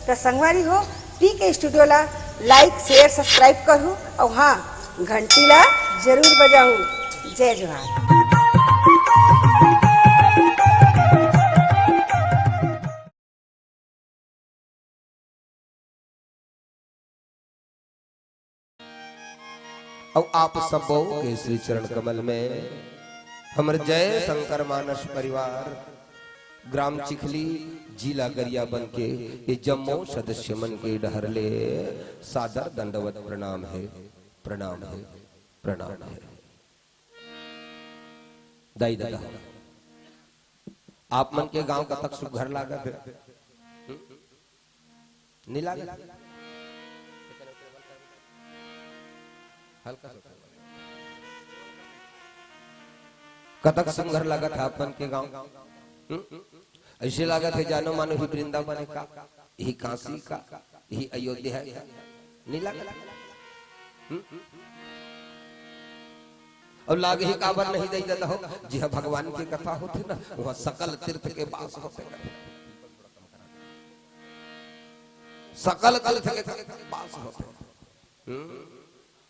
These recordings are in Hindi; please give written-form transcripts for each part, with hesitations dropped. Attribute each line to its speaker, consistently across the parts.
Speaker 1: तो संगवारी हो पीके स्टूडियो ला लाइक शेयर सब्सक्राइब करूँ और हाँ घंटी ला जरूर बजाऊँ। जय जोहार।
Speaker 2: और आप सबो के श्री चरण कमल में हमर जय शंकर मानस परिवार ग्राम चिखली जिला गरिया बन के ये जम्मो सदस्य मन के डहरले सादर दंडवत प्रणाम है, प्रणाम है, प्रणाम है। दाई दादा आप मन के गांव का तक सुघर लागत है नहीं लागत हल्का कतक सुंदर लगा था अपन के गांव ऐसे लगा थे जानो मानो ही वृंदावन का ही काशी का ही अयोध्या है नहीं लगा और लागे ही काबर नहीं दे देता हो जी हाँ भगवान की कथा होती ना वहाँ सकल तीर्थ के पास होते सकल तीर्थ के पास होते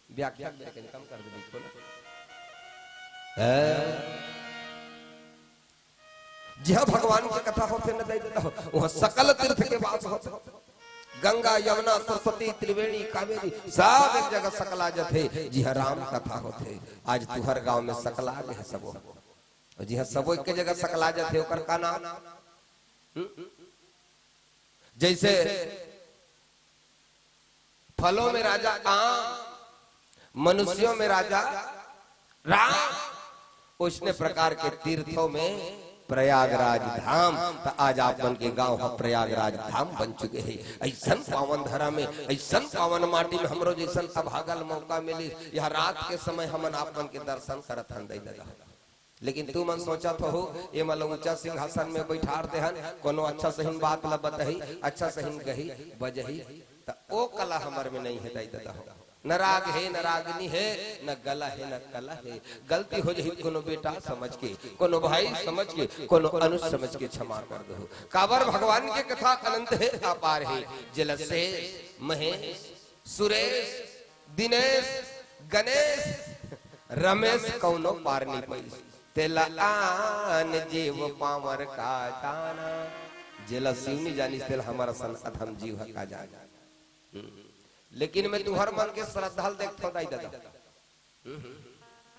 Speaker 2: व्याख्या कम कर दो जहाँ भगवान की कथा होते न दे देता हो वहाँ सकल तीर्थ के पास होते गंगा यमुना सरस्वती त्रिवेणी कावेरी सब एक जगह सकला जथे जी हाँ राम कथा होते आज तुहर गांव में सकला है सबो जी हाँ सबो एक जगह सकला जथे ओकर का नाम जैसे फलों में राजा आम मनुष्यों में राजा राम उसने प्रकार के तीर्थों में प्रयागराज धाम तो आज आपन के गांव का प्रयागराज धाम बन चुके हैं। ऐसा पावन धरा में ऐसा पावन माटी में हमरो जैसा अभागल मौका मिली यह रात के समय हमन आपन के दर्शन करत हन दे दादा लेकिन तू मन सोचा तो हो ये मतलब ऊंचा सिंहासन में बैठार दे हन कोनो अच्छा सही बात ला बताही अच्छा सही कही बजही तो ओ कला हमर में नहीं है दे दादा हो न राग है न रागनी है न गला है न कला है गलती हो जाए कोनो बेटा समझ के कोनो भाई समझ के कोनो अनुज समझ के क्षमा कर दो काबर भगवान के कथा अनंत है अपार है जलसेश महेश सुरेश दिनेश गणेश रमेश कौनो पार नहीं पाई तेला आन जीव पावर का दाना जेला शिवनी जानी तेल हमारा सन अधम जीव का जाना लेकिन मैं तुहर मन के श्रद्धाल देखतो दाई दादा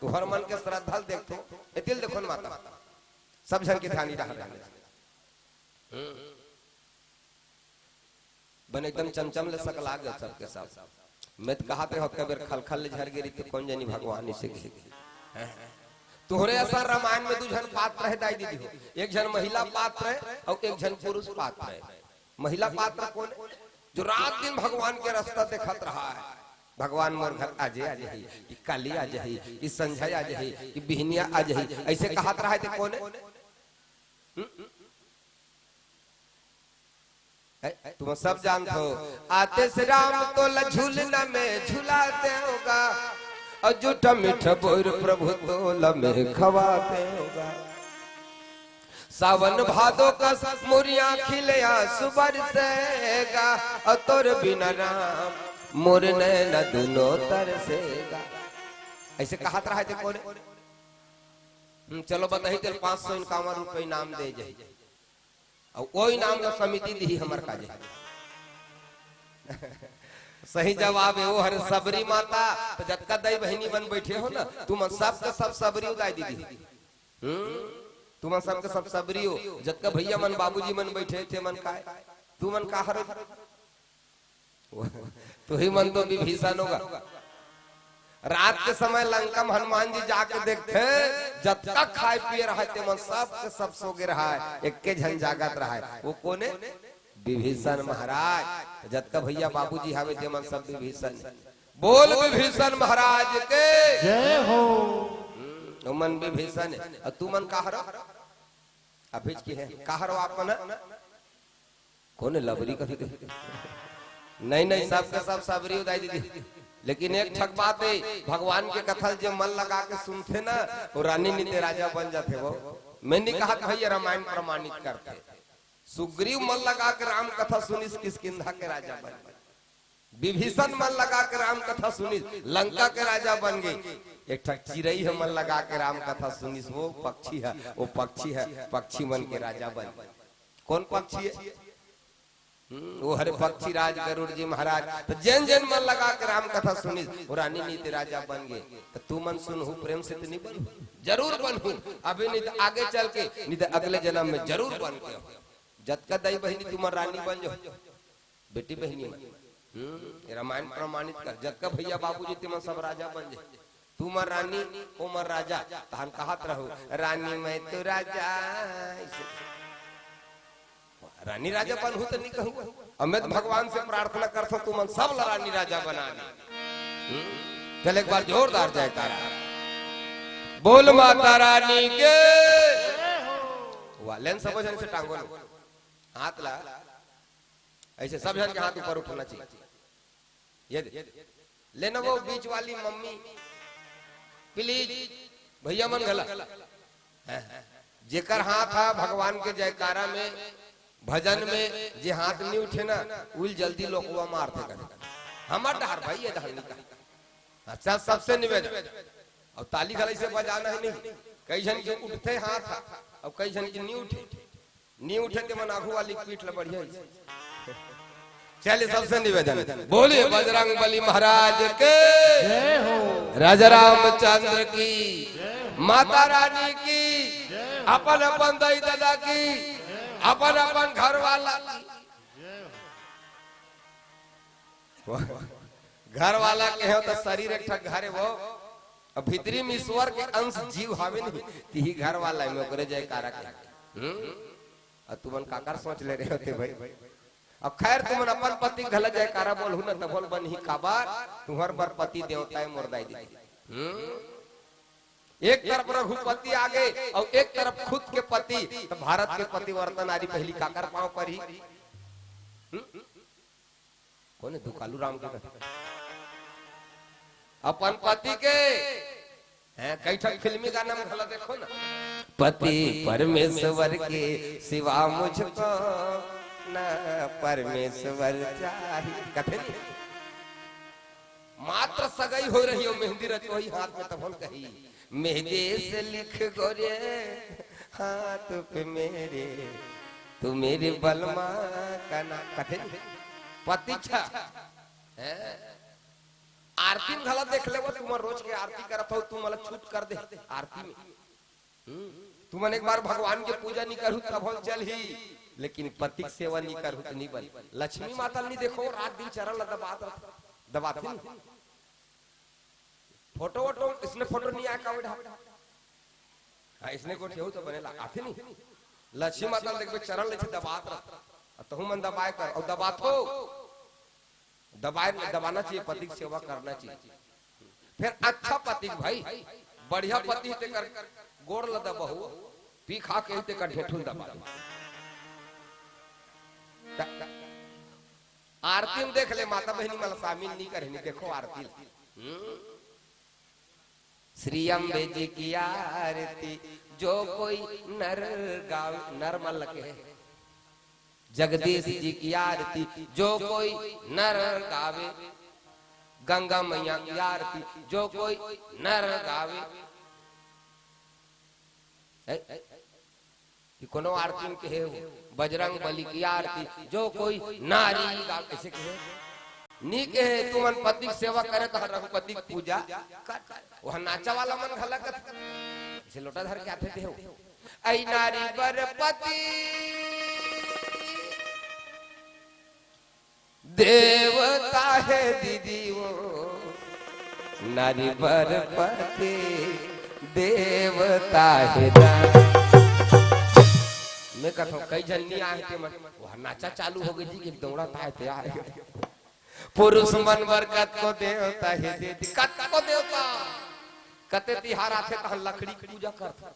Speaker 2: तुहर मन के श्रद्धाल देखतो एतिल देखो न माता सब जन के ध्यान रहा बन एकदम चमचम ले सकला गए सबके सब मैं तो कहा पे हो कबीर खलखल झर गिरी तो कौन जानी भगवान से तुहरे ऐसा रामायण में दो जन पात्र है दाई दीदी हो एक जन महिला पात्र है और एक जन पुरुष पात्र है महिला पात्र कौन है जो रात दिन भगवान के रास्ता देखत रहा है भगवान मोर घर आज आ जाही कि काली आ जाही कि संझा आ जाही कि बिहनिया आ जाही ऐसे कहत रहा है कौन है तुम सब जानते हो आते से राम तो झूलना में झुलाते होगा और जूठा मीठा बोर प्रभु तो में खवाते होगा सावन भादो का मुरिया खिलया सुबर सेगा और तोर बिना राम मोर नैना दुनो तरसेगा ऐसे कहा रहा है कौन चलो बताइए तेरे 551 रुपये इनाम दे जाए और वो इनाम का समिति दी हमर का जाए सही जवाब है वो हर सबरी माता तो जतका दई बहनी बन बैठे हो ना तुम सबका सब सबरी उदाई दीदी तुम सबके सब सबरी हो जतका भैया मन बाबूजी मन बैठे थे मन का तू मन का हर तो ही मन तो विभीषण होगा रात के समय लंका में हनुमान जी जाके देखते जतका खाए पिए रहा थे मन सब के सब सो गे रहा है एक के झन जागत रहा है वो कोने विभीषण महाराज जतका भैया बाबूजी हावे थे मन सब विभीषण बोल विभीषण महाराज के
Speaker 3: जय हो
Speaker 2: मन विभीषण और तू मन का हरो अभिज की है का हरो आप मन कौन लबरी कभी नहीं नहीं सबके सब सबरी उदाई दीदी लेकिन एक ठक बात है भगवान के कथा जो मन लगा के सुनते ना वो रानी नीति राजा बन जाते वो मैंने कहा कि भैया रामायण प्रमाणित करते सुग्रीव मन लगा के राम कथा सुनी किष्किंधा के राजा बन गए, विभीषण मन लगा के राम कथा सुनी लंका के राजा बन गए। एक ठक चिड़ई है मन लगा के राम कथा सुनी, वो पक्षी है, वो पक्षी है, पक्षी मन के राजा बन गए। कौन पक्षी है? वो हरे पक्षी राज गरुड़ जी महाराज। तो जैन जैन मन लगा के राम कथा सुनी वो रानी नीति राजा बन गए। तो तू मन सुन प्रेम से तो नहीं बन, जरूर बन अभी, नहीं तो आगे चल के, नहीं तो अगले जन्म में जरूर बन के जतका दई बहनी तुम्हार रानी बन जाओ, बेटी बहनी में रामायण प्रमाणित कर। जतका भैया बाबूजी तुम सब राजा बन जाए, तुमर रानी उमर राजा। तहन कहत रहो रानी मैं तो राजा, रानी राजा बन हूं तो नहीं कहूँ। अमित भगवान से प्रार्थना करता हूं तुम सब रानी राजा बना दे। चल एक बार जोरदार जयकारा बोल माता रानी के। वाह लेन सब जन से टांगो लो, हाथ ला ऐसे, सब जन के हाथ ऊपर उठना चाहिए। ये लेना वो बीच वाली मम्मी प्लीज, भैया मन गला जेकर हाथ है भगवान के जयकारा में भजन में जे हाथ नहीं उठे ना उल जल्दी लोकवा मारते कर हमार डहार भाई ये डहार नहीं का। अच्छा सबसे निवेदन, और ताली गले से बजाना है नहीं। कई जन के उठते हाथ और कई जन के नहीं उठे, नहीं उठे के मन आगू वाली पीठ ल बढ़िया। चलिए सबसे निवेदन बोलिए बजरंग बली महाराज के जय हो, राजा रामचंद्र की, माता रानी की, अपन अपन दाई दादा की, अपन अपन घर वाला, घर वाला के हो तो शरीर एक ठक घरे वो, अब भीतरी में ईश्वर के अंश जीव हावे नहीं ती घर वाला में ओकरे जयकारा के। और तुमन काकर सोच ले रहे होते भाई। अब खैर तुमन अपन पति घला जयकारा बोलहु न त बोल बन ही काबार तुहर बर पति देवता है मुर्दाई दी। एक तरफ रघुपति आगे और एक तरफ खुद के पति, तो भारत के पतिवर्तन आदि पहली काकर पांव पर ही कौन है? दुकालू राम के अपन पति के कई ठक फिल्मी गाना में भला देखो ना, पति परमेश्वर के सिवा मुझको न परमेश्वर चाहिए। कथे नहीं मात्र सगाई हो रही हो, मेहंदी रचोही हाथ में तब कही मेहंदी से लिख गोरे हाथ पे मेरे, तू मेरे बलमा का ना। कथे पति छा आरती में गलत देख ले वो, तुम रोज के आरती करत हो, तुम मतलब छूट कर दे आरती में। तुम एक बार भगवान के पूजा नहीं करू तब चल ही, लेकिन पति की सेवा नहीं करू तो नहीं बन। लक्ष्मी माता नहीं देखो रात दिन चरण दबाती नहीं। फोटो वोटो इसने फोटो नहीं आया कावड़, हाँ इसने को ठेहू तो बनेला आथे नहीं। लक्ष्मी माता देखबे चरण ले दबात रह, तो मन दबाए कर और दबात हो, दबाना चाहिए, पति की सेवा करना चाहिए। फिर अच्छा पति भाई, बढ़िया पति ते कर गोड़ ल दबहु, पी खा के ते कर ढेठुन दबा। आरती में देख ले माता बहनी मला शामिल नहीं करे, नहीं देखो आरती। श्री अम्बे जी की आरती जो कोई नर गावे, नर मल के जगदीश जी की आरती जो कोई नर गावे, गंगा मैया की आरती जो कोई नर गावे। कोनो आरती में कहे बजरंग बली की आरती जो कोई नारी गावे, कैसे कहे नी कहे तुमन पति की सेवा करे तो रघुपति की पूजा कर। वह नाचा वाला मन घला कर इसे लोटा धर के आते थे ऐ नारी बर पति देवता है दीदी वो, नारी बर पति देवता है। मैं कहता हूँ कई जल्दी आए थे मन वह नाचा चालू हो गई थी, दौड़ा था पुरुष मन बरकत को देवता है दीदी, कत को देवता कते तिहार आथे तो लकड़ी की पूजा करता,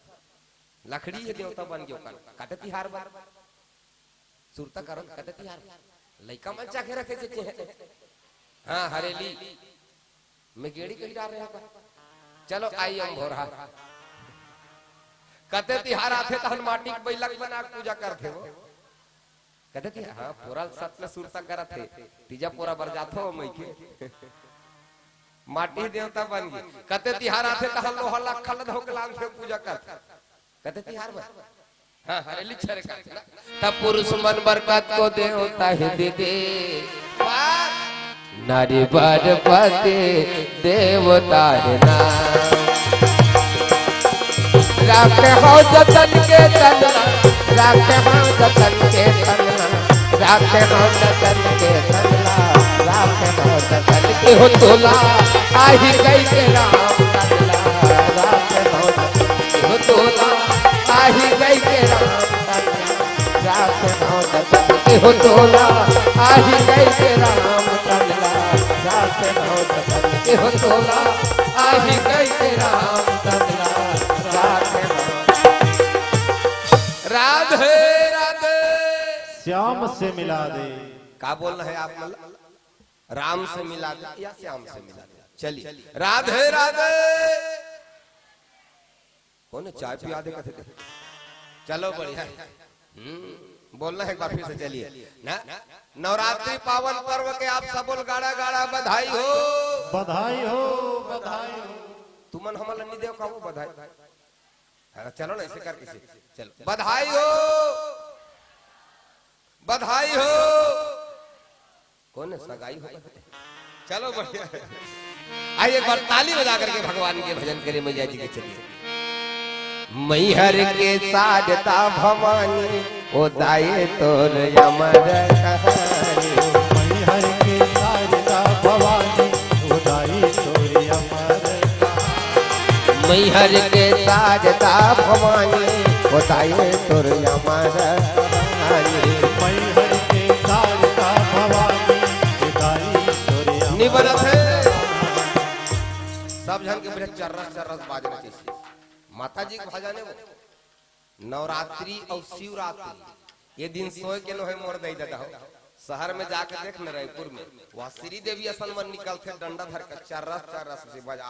Speaker 2: लकड़ी ये देवता बन गयो। कते तिहार बार सुरता करो, कते तिहार लइका मन चाखे रखे से हाँ हरेली में गेड़ी कही डाल रहे हैं। चलो आई हम भोरा कते तिहार आथे तो माटी के बैलक बना पूजा करते हो। कहते थे हाँ पूरा सत में सुरता करत थे तीजा पूरा बरजात हो मई के माटी देवता बन गई कहते तिहार आथे तहल लोहा लखल धो के लान थे पूजा कर कहते तिहार में हाँ हाँ लिखरे का तब पुरुष मन बरकत को देवता है दे दे नारी बड़ पति देवता है ना राखे हो जतन के तनला राखे हो जतन के तनला राखे हो जतन के तनला राखे हो जतन के हो तोला आही गई के राम तनला राखे हो जतन के हो तोला आही गई के राम तनला राखे हो जतन के हो तोला आही गई के राम तनला राखे हो जतन के हो तोला आही गई के राम तनला राधे राधे
Speaker 3: श्याम से मिला दे।
Speaker 2: क्या बोलना है आप मतलब राम से मिला दे या श्याम से मिला दे। चलिए राधे राधे कौन चाय पिया दे कहते थे चलो बढ़िया बोलना है काफी से चलिए ना नवरात्रि पावन पर्व के आप सब बोल गाड़ा गाड़ा बधाई हो
Speaker 3: बधाई हो बधाई हो।
Speaker 2: तुमन हमल नहीं देव काबू बधाई चलो ना ऐसे कर किसी चलो बधाई हो बधाई हो कौन सगाई हो चलो बढ़िया आइए एक बार ताली बजा करके भगवान के भजन करें मैया जी के चलिए मैहर के साजता भवानी ओ दाए तोर अमर कहानी
Speaker 3: मैहर के साजता भवानी ओ दाए तोर अमर
Speaker 2: मैहर के साजता भवानी बताइए तोर अमर कहानी
Speaker 3: मैहर के साजता भवानी बताइए तोर अमर
Speaker 2: निबरत है सब जन के मेरे चर्रस चर्रस बाजने चाहिए माता जी के भजन है वो नवरात्रि और शिवरात्रि ये दिन सोए के लोहे मोर दे देता हो शहर में जाके देख न रायपुर में वहाँ श्री देवी असन में निकलते डंडा धर कर चर्रस चर्रस से बजा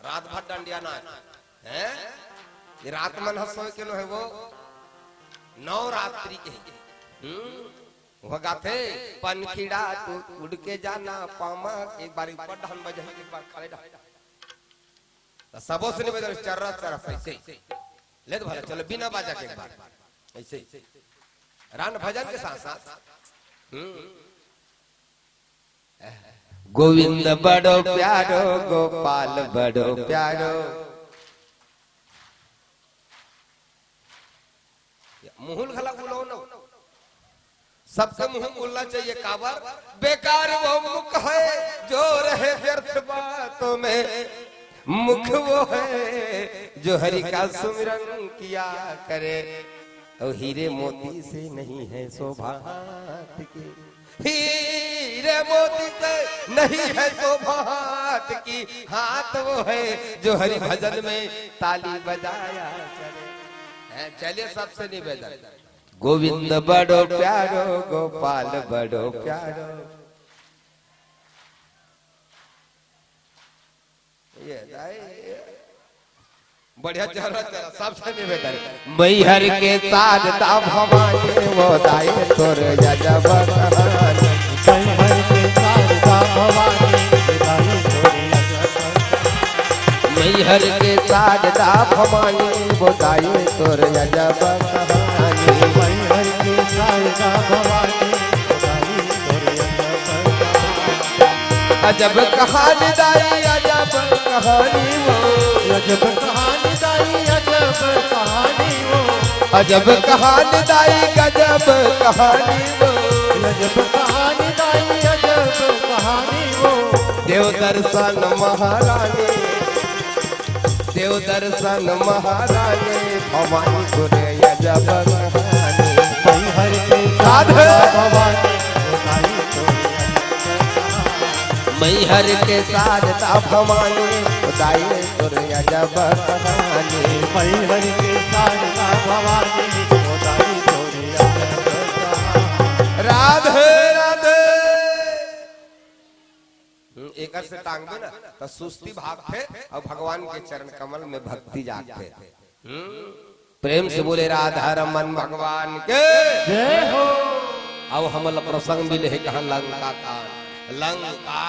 Speaker 2: रात भर डंडिया ना है ये रात मन हसो के लो है वो नवरात्रि के वो गाथे पनखिड़ा तू उड़ के जाना पामा एक बार ऊपर ढन बजे एक बार खड़े ढन सबो से नहीं बजे चर्रा चर्रा ऐसे ले तो भला चलो बिना बाजा के एक बार ऐसे रान भजन के साथ साथ गोविंद बड़ो प्यारो गोपाल बड़ो प्यारो मुहुल खला बोलो ना सबसे मुंह बोलना चाहिए काबर बेकार वो मुख है जो रहे व्यर्थ बातों में मुख वो है जो हरि का सुमिरन किया करे और हीरे मोती से नहीं है सौभाग्य की हीरे मोती से नहीं है सौभाग्य की हाथ वो है जो हरि भजन में ताली बजाया चले चलिए सबसे निवेदन गोविंद बड़ो प्यारो गोपाल बड़ो प्यारो ये बढ़िया चला चला सबसे निवेदन मैहर के साजता भवानी वो दाए तोर जब कहानी
Speaker 3: मैहर के साजता भवानी दाए तोर
Speaker 2: मैहर के साजता भवानी वो दाए तोर जब कहानी
Speaker 3: मैहर के साजता भवानी दाए तोर
Speaker 2: अजब कहानी दाई अजब कहानी वो
Speaker 3: अजब कहानी दाई अजब कहानी वो
Speaker 2: अजब कहानी दाई गजब कहानी वो
Speaker 3: अजब कहानी दाई अजब कहानी वो
Speaker 2: देव दर्शन महारानी देव दर्शन महारानी भवानी गुरे अजब कहानी
Speaker 3: मैहर के साजता भवानी दाई तोर
Speaker 2: मैहर के साजता भवानी दाई तोर अजब कहानी
Speaker 3: मैहर के साजता भवानी दाई तोर अजब कहानी
Speaker 2: राधे राधे एक से टांग ना तो सुस्ती भागते और भगवान के चरण कमल में भक्ति जागते प्रेम से बोले राधा रमन भगवान के
Speaker 3: जय हो।
Speaker 2: अब हमल प्रसंग मिले है कहा लंका कांड। लंका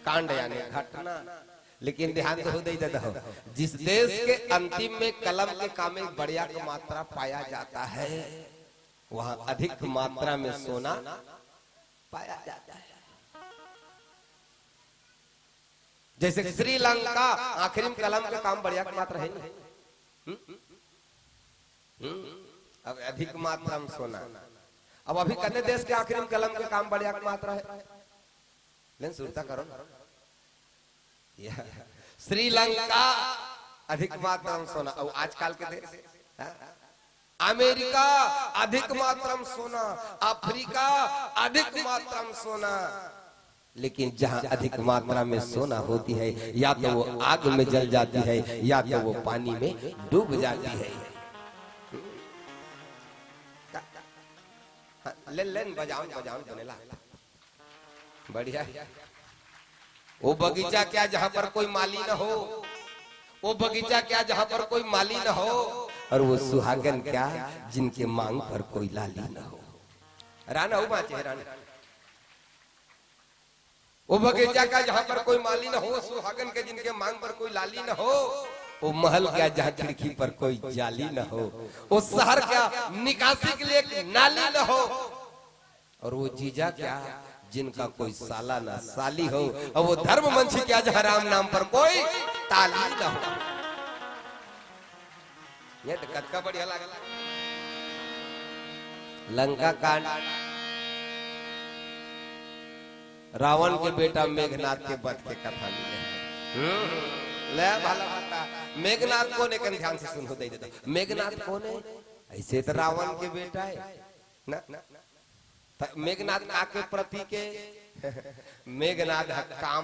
Speaker 2: कांड यानी घटना। लेकिन ध्यान तो दे दो, जिस देश के अंतिम में कलम के काम में बढ़िया की मात्रा पाया जाता है वहां अधिक मात्रा में सोना पाया जाता है। जैसे श्रीलंका आखिरी में कलम के काम बढ़िया की मात्रा है नहीं, अब अधिक मात्रा में सोना। अब अभी कन्ने देश के आखिरी में कलम के काम बढ़िया की मात्रा है, लेकिन सुनता करो श्रीलंका अधिक मात्रा में सोना। और आजकल के देश अमेरिका अधिक मात्रा में सोना, अफ्रीका अधिक मात्रा में सोना। लेकिन जहां अधिक मात्रा में सोना होती है या तो वो आग में जल जाती है या तो वो पानी में डूब जाती है। लेन बजाओ बजाओ बनेला बढ़िया। वो बगीचा क्या जहां पर कोई माली न हो, वो बगीचा क्या जहां पर कोई माली न हो, और वो सुहागन क्या जिनके मांग पर कोई लाली न हो। राना हो बाचे राना। वो बगीचा क्या जहां पर कोई माली न हो, सुहागन के जिनके मांग पर कोई लाली न हो। वो महल क्या जहां खिड़की पर कोई जाली न हो। वो शहर क्या निकासी के लिए एक नाली न हो। और वो जीजा क्या जिनका कोई साला ना साली हो। और वो धर्म मंची क्या जहां राम नाम पर कोई ताली न हो। ये तो कतका बढ़िया लगा। लंका कांड रावण के बेटा मेघनाथ के वध के कथा मिले। ले भाला बता मेघनाथ कौन है, ध्यान से सुनो दे देता। मेघनाथ कौन है? ऐसे तो रावण के बेटा है ना। मेघनाथ का के प्रतीक है मेघनाथ काम